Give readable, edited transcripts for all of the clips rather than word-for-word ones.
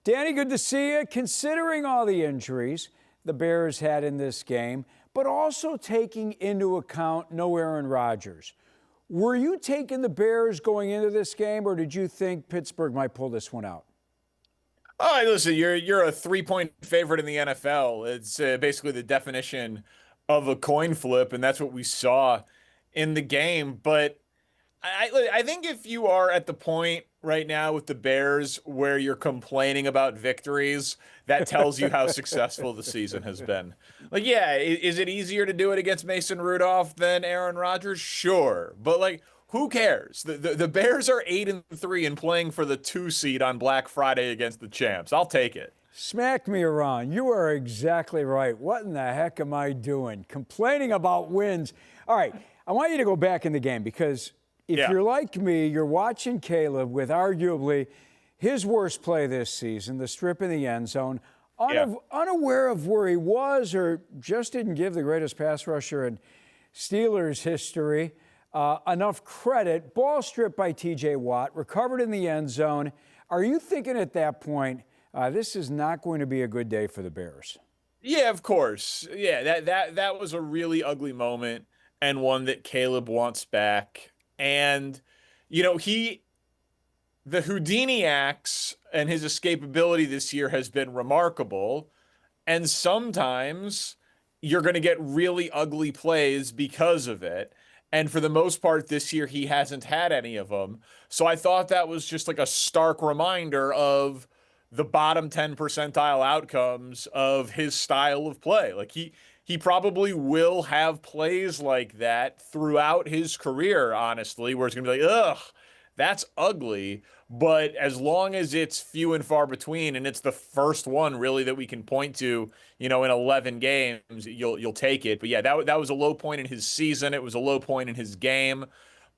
Danny, good to see you. Considering all the injuries the Bears had in this game, but also taking into account no Aaron Rodgers, were you taking the Bears going into this game, or did you think Pittsburgh might pull this one out? Oh, listen, you're a 3-point favorite in the NFL. It's basically the definition of a coin flip, and that's what we saw in the game. But I think if you are at the point right now with the Bears where you're complaining about victories, that tells you how successful the season has been. Like, yeah, is it easier to do it against Mason Rudolph than Aaron Rodgers? Sure, but like, who cares? The Bears are 8-3 and playing for the 2 seed on Black Friday against the champs. I'll take it. Smack me around. You are exactly right. What in the heck am I doing? Complaining about wins. All right, I want you to go back in the game because if you're like me, you're watching Caleb with arguably his worst play this season, the strip in the end zone, unaware of where he was or just didn't give the greatest pass rusher in Steelers history enough credit. Ball stripped by T.J. Watt, recovered in the end zone. Are you thinking at that point, this is not going to be a good day for the Bears? Yeah, of course. Yeah, that was a really ugly moment and one that Caleb wants back. And, you know, the Houdini acts and his escapability this year has been remarkable. And sometimes you're going to get really ugly plays because of it. And for the most part this year, he hasn't had any of them. So I thought that was just like a stark reminder of the bottom 10 percentile outcomes of his style of play. Like he probably will have plays like that throughout his career, honestly, where it's going to be like, ugh, that's ugly. But as long as it's few and far between, and it's the first one really that we can point to, in 11 games, you'll take it. But yeah, that was a low point in his season. It was a low point in his game.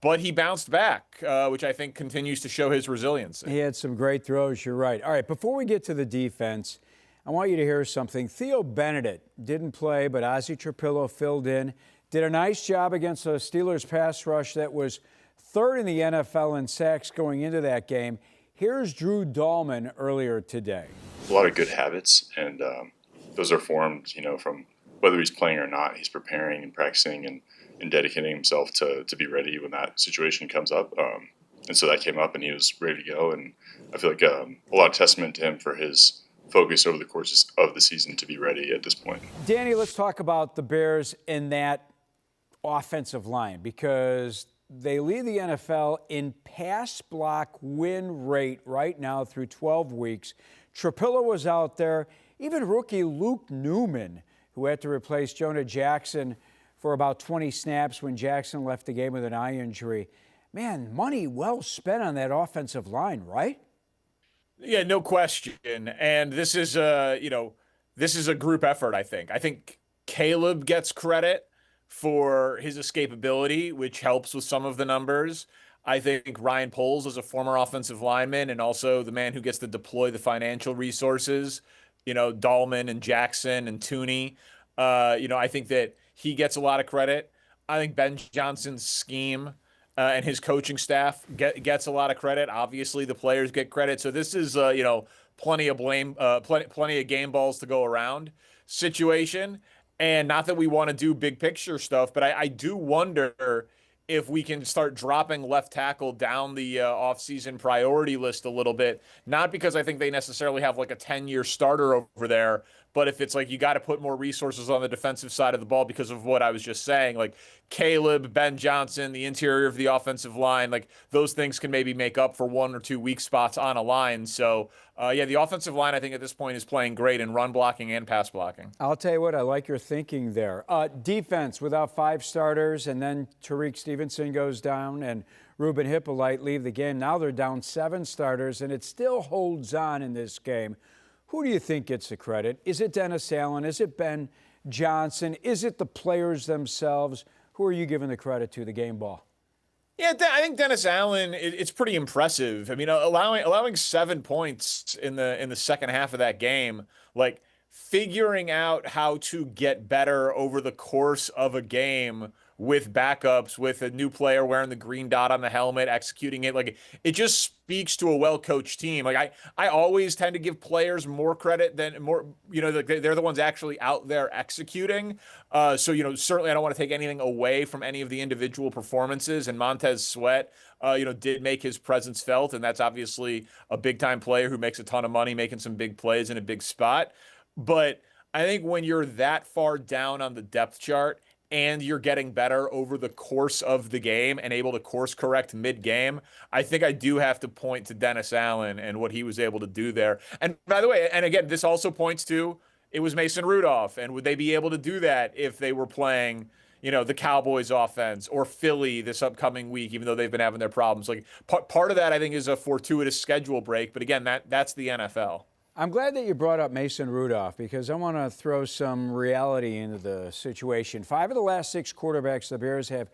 But he bounced back, which I think continues to show his resilience. He had some great throws, you're right. All right, before we get to the defense, I want you to hear something. Theo Benedict didn't play, but Ozzie Trapillo filled in. Did a nice job against the Steelers pass rush that was third in the NFL in sacks going into that game. Here's Drew Dahlman earlier today. A lot of good habits, and those are formed, from whether he's playing or not. He's preparing and practicing and dedicating himself to be ready when that situation comes up. And so that came up, and he was ready to go. And I feel like a lot of testament to him for his focus over the course of the season to be ready at this point. Danny, let's talk about the Bears and that offensive line because they lead the NFL in pass block win rate right now through 12 weeks. Trapillo was out there. Even rookie Luke Newman, who had to replace Jonah Jackson for about 20 snaps when Jackson left the game with an eye injury. Man, money well spent on that offensive line, right? Yeah, no question. And this is a group effort, I think. I think Caleb gets credit for his escapability, which helps with some of the numbers. I think Ryan Poles is a former offensive lineman and also the man who gets to deploy the financial resources, Dahlman and Jackson and Tooney. I think that he gets a lot of credit. I think Ben Johnson's scheme and his coaching staff gets a lot of credit. Obviously, the players get credit. So this is, plenty of blame, plenty of game balls to go around situation. And not that we want to do big picture stuff, but I do wonder if we can start dropping left tackle down the offseason priority list a little bit. Not because I think they necessarily have like a 10-year starter over there, but if it's like you got to put more resources on the defensive side of the ball because of what I was just saying, like Caleb, Ben Johnson, the interior of the offensive line, like those things can maybe make up for 1 or 2 weak spots on a line. So, the offensive line, I think at this point is playing great in run blocking and pass blocking. I'll tell you what, I like your thinking there. Defense without 5 starters, and then Tariq Stevenson goes down and Ruben Hippolyte leave the game. Now they're down 7 starters, and it still holds on in this game. Who do you think gets the credit? Is it Dennis Allen? Is it Ben Johnson? Is it the players themselves? Who are you giving the credit to, the game ball? Yeah, I think Dennis Allen, it's pretty impressive. I mean, allowing 7 points in the second half of that game, like figuring out how to get better over the course of a game with backups, with a new player wearing the green dot on the helmet, executing it. Like, it just speaks to a well-coached team. Like, I always tend to give players more credit than more, they're the ones actually out there executing. So, certainly I don't want to take anything away from any of the individual performances, and Montez Sweat, did make his presence felt. And that's obviously a big time player who makes a ton of money, making some big plays in a big spot. But I think when you're that far down on the depth chart, and you're getting better over the course of the game and able to course correct mid-game, I think I do have to point to Dennis Allen and what he was able to do there. And by the way, and again, this also points to it was Mason Rudolph, and would they be able to do that if they were playing, the Cowboys offense or Philly this upcoming week, even though they've been having their problems? Like, part of that, I think, is a fortuitous schedule break. But again, that's the NFL. I'm glad that you brought up Mason Rudolph, because I want to throw some reality into the situation. 5 of the last 6 quarterbacks the Bears have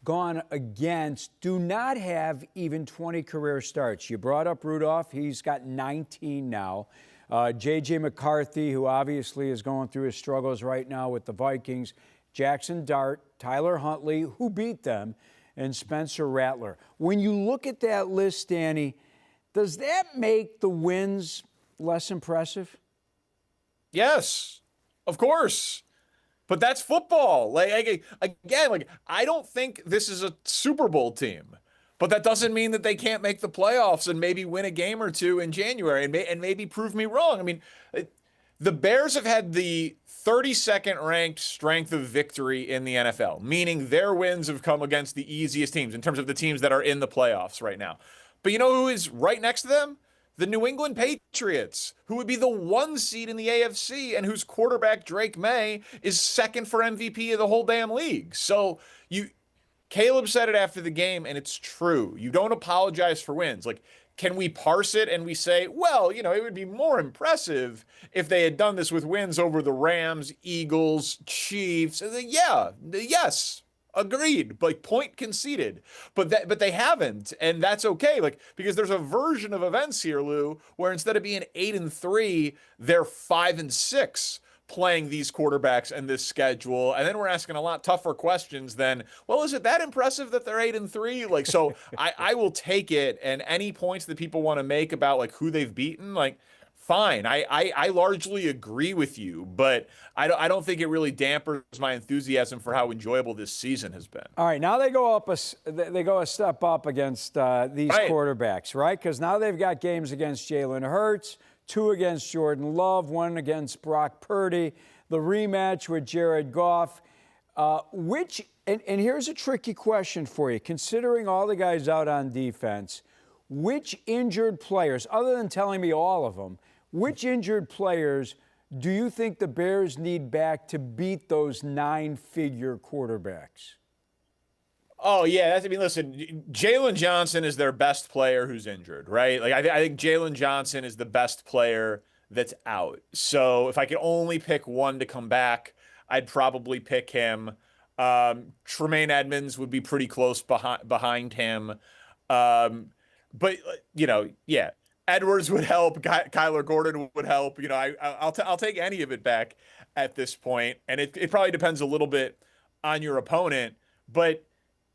gone against do not have even 20 career starts. You brought up Rudolph. He's got 19 now. J.J. McCarthy, who obviously is going through his struggles right now with the Vikings. Jackson Dart, Tyler Huntley, who beat them, and Spencer Rattler. When you look at that list, Danny, does that make the wins less impressive? Yes, of course. But that's football. Like, again, I don't think this is a Super Bowl team, but that doesn't mean that they can't make the playoffs and maybe win a game or two in January and maybe prove me wrong. I mean, the Bears have had the 32nd ranked strength of victory in the NFL, meaning their wins have come against the easiest teams in terms of the teams that are in the playoffs right now. But you know who is right next to them? The New England Patriots, who would be the 1 seed in the AFC and whose quarterback, Drake May, is second for MVP of the whole damn league. So Caleb said it after the game, and it's true. You don't apologize for wins. Like, can we parse it and we say, well, it would be more impressive if they had done this with wins over the Rams, Eagles, Chiefs? Yes. Agreed, like, point conceded, but they haven't, and that's okay. Like, because there's a version of events here, Lou, where instead of being 8-3, they're 5-6 playing these quarterbacks and this schedule, and then we're asking a lot tougher questions than, well, is it that impressive that they're 8-3? Like, so I will take it, and any points that people want to make about like who they've beaten, like, fine. I largely agree with you, but I don't think it really dampers my enthusiasm for how enjoyable this season has been. All right, now they go a step up against these quarterbacks, right? Because now they've got games against Jalen Hurts, 2 against Jordan Love, 1 against Brock Purdy, the rematch with Jared Goff. And here's a tricky question for you, considering all the guys out on defense, which injured players, other than telling me all of them, which injured players do you think the Bears need back to beat those 9-figure quarterbacks? Oh, yeah. Listen, Jalen Johnson is their best player who's injured, right? Like, I think Jalen Johnson is the best player that's out. So if I could only pick one to come back, I'd probably pick him. Tremaine Edmonds would be pretty close behind him. But, yeah. Edwards would help. Kyler Gordon would help. I'll take any of it back at this point. And it probably depends a little bit on your opponent, but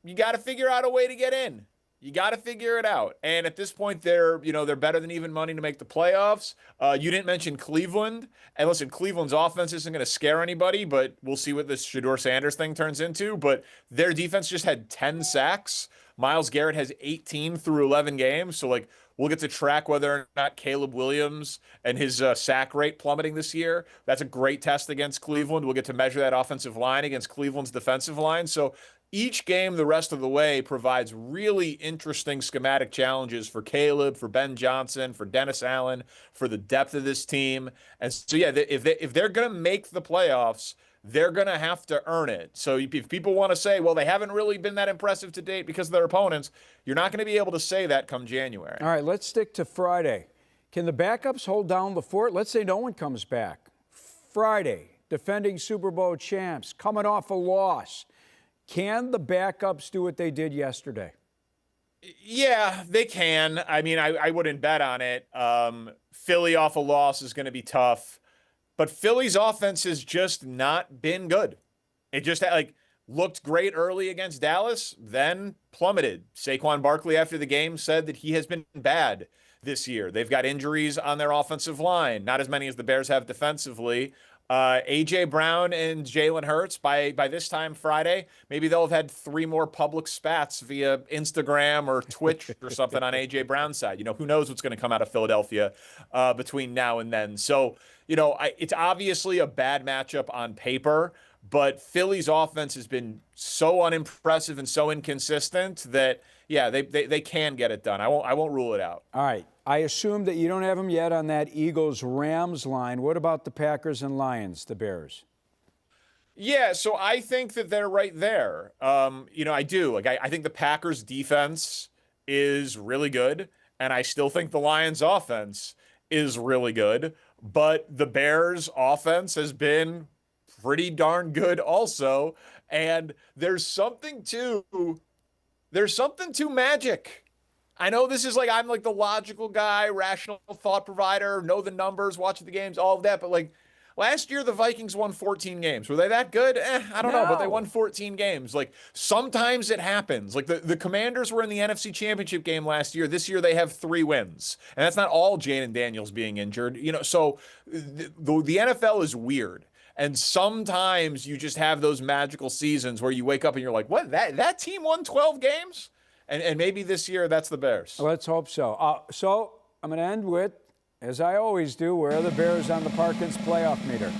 you got to figure out a way to get in. You got to figure it out. And at this point, they're better than even money to make the playoffs. You didn't mention Cleveland. And listen, Cleveland's offense isn't going to scare anybody, but we'll see what this Shedeur Sanders thing turns into. But their defense just had 10 sacks. Myles Garrett has 18 through 11 games. So, like, we'll get to track whether or not Caleb Williams and his sack rate plummeting this year. That's a great test against Cleveland. We'll get to measure that offensive line against Cleveland's defensive line. So each game the rest of the way provides really interesting schematic challenges for Caleb, for Ben Johnson, for Dennis Allen, for the depth of this team. And so, yeah, if they're going to make the playoffs, they're going to have to earn it. So if people want to say, well, they haven't really been that impressive to date because of their opponents, you're not going to be able to say that come January. All right, let's stick to Friday. Can the backups hold down the fort? Let's say no one comes back. Friday, defending Super Bowl champs, coming off a loss. Can the backups do what they did yesterday? Yeah, they can. I mean, I wouldn't bet on it. Philly off a loss is going to be tough. But Philly's offense has just not been good. It just, like, looked great early against Dallas, then plummeted. Saquon Barkley after the game said that he has been bad this year. They've got injuries on their offensive line, not as many as the Bears have defensively. A.J. Brown and Jalen Hurts, by this time Friday, maybe they'll have had 3 more public spats via Instagram or Twitch or something on A.J. Brown's side. Who knows what's going to come out of Philadelphia between now and then. So, it's obviously a bad matchup on paper, but Philly's offense has been so unimpressive and so inconsistent that, yeah, they can get it done. I won't rule it out. All right. I assume that you don't have them yet on that Eagles-Rams line. What about the Packers and Lions, the Bears? Yeah, so I think that they're right there. I do. I think the Packers defense is really good, and I still think the Lions offense is really good, but the Bears offense has been pretty darn good also, and there's something to magic. I know this is I'm the logical guy, rational thought provider, know the numbers, watching the games, all of that. But last year, the Vikings won 14 games. Were they that good? I don't know, but they won 14 games. Sometimes it happens. The Commanders were in the NFC Championship game last year. This year, they have 3 wins. And that's not all Jaden Daniels being injured. So the NFL is weird. And sometimes you just have those magical seasons where you wake up and you're like, what? That team won 12 games? And maybe this year that's the Bears. Let's hope so. So I'm going to end with, as I always do, where are the Bears on the Parkins Playoff-Meter?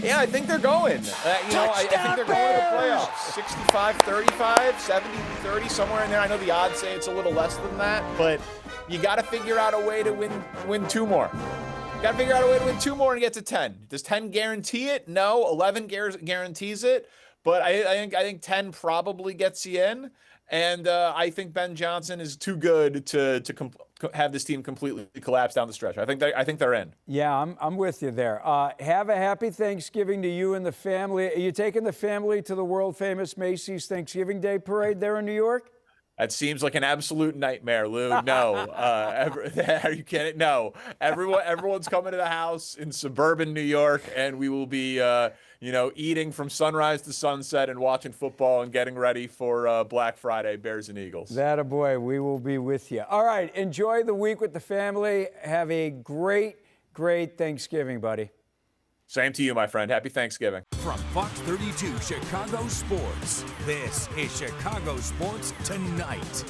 Yeah, I think they're going. I think they're going to the playoffs. 65-35, 70-30, somewhere in there. I know the odds say it's a little less than that, but you got to figure out a way to win 2 more. Got to figure out a way to win 2 more and get to 10. Does 10 guarantee it? No. 11 guarantees it, but I think 10 probably gets you in. And I think Ben Johnson is too good to have this team completely collapse down the stretch. I think they're in. Yeah, I'm with you there. Have a happy Thanksgiving to you and the family. Are you taking the family to the world-famous Macy's Thanksgiving Day Parade there in New York? That seems like an absolute nightmare, Lou. No. Are you kidding? No. Everyone's coming to the house in suburban New York, and we will be, eating from sunrise to sunset and watching football and getting ready for Black Friday, Bears and Eagles. That boy, we will be with you. All right, enjoy the week with the family. Have a great, great Thanksgiving, buddy. Same to you, my friend. Happy Thanksgiving. From Fox 32 Chicago Sports, this is Chicago Sports Tonight.